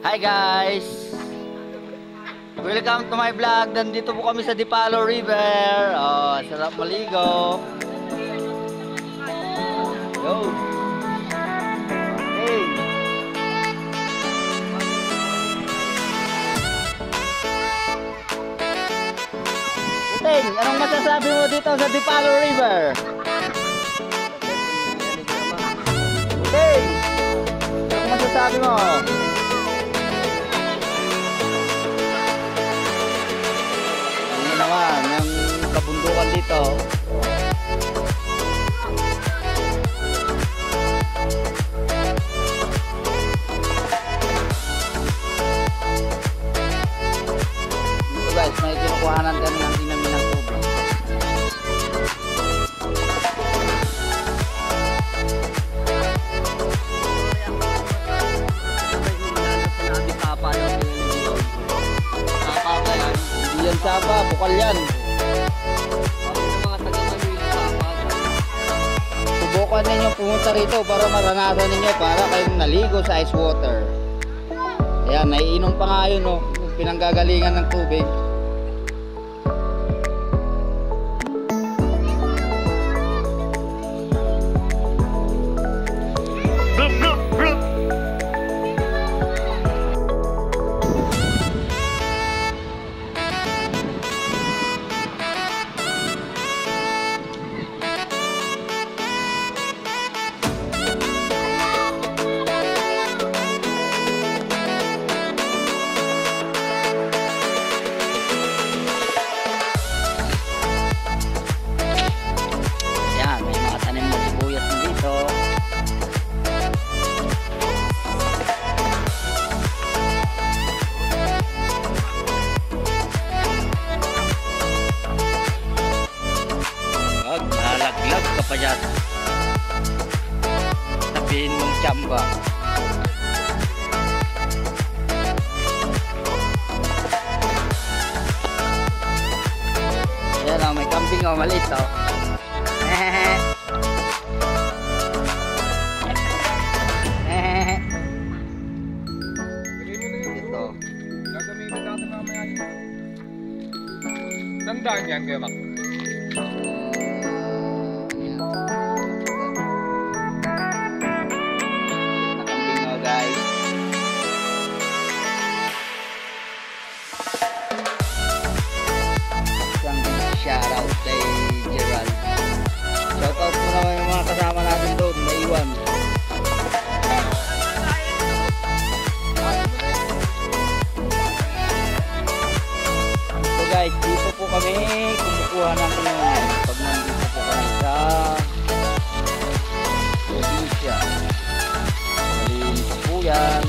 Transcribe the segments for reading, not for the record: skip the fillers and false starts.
Hi guys! Welcome to my vlog. Nandito po kami sa Dipalo River. Oh, sarap maligo. Go! Hey! Puting, anong masasabi mo dito sa Dipalo River? Puting! Anong masasabi mo? Naman ng kabundukan dito. Dito guys, may kinukuhanan kami ng dinamin ng tubig. Yan sapa, bukal yan. Subukan ninyo pumunta rito para maranasan ninyo para kayong naligo sa ice water. Ayan, naiinom pa nga yun, no? Pinanggagalingan ng tubig. Nalaglag ka pa dyan. Sabihin mong tsamba. Ayan o, may kambing o, maliit o. Ito. Gagamitin natin mamaya yun. Tandaan yan, Kuya Mac. Shoutout kay Gerald. Shoutout mo naman yung mga kasama natin doon, naiwan. So guys, dito po kami kumukuha ng inyong pag nandito po kami sa probinsya. Malinis po yan.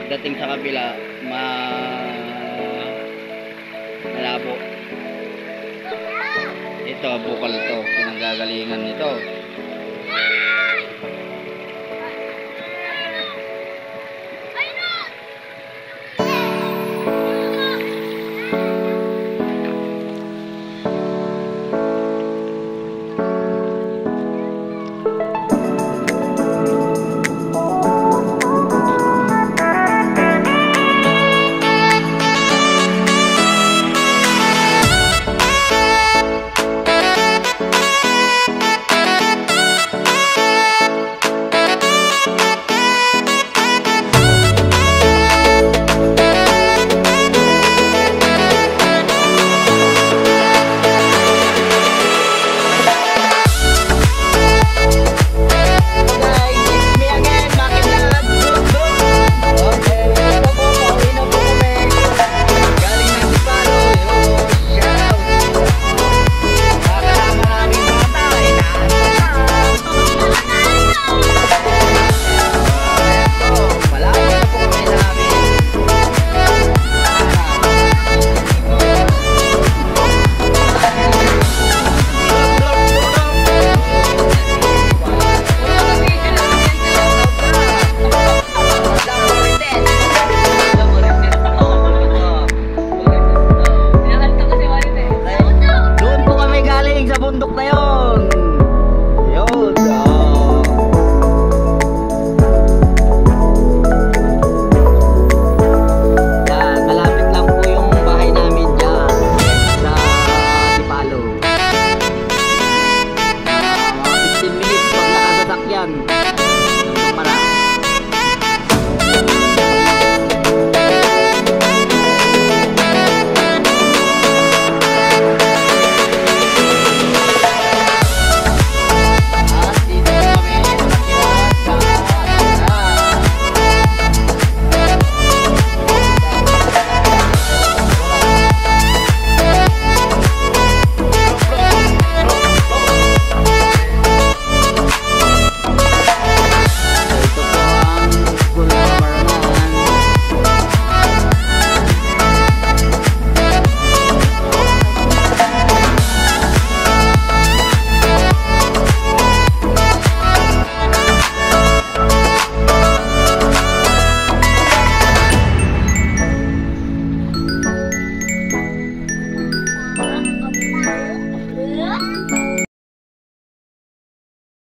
Pagdating sa kabila, malabo. Ito, bukal ito. Pinanggagalingan nito.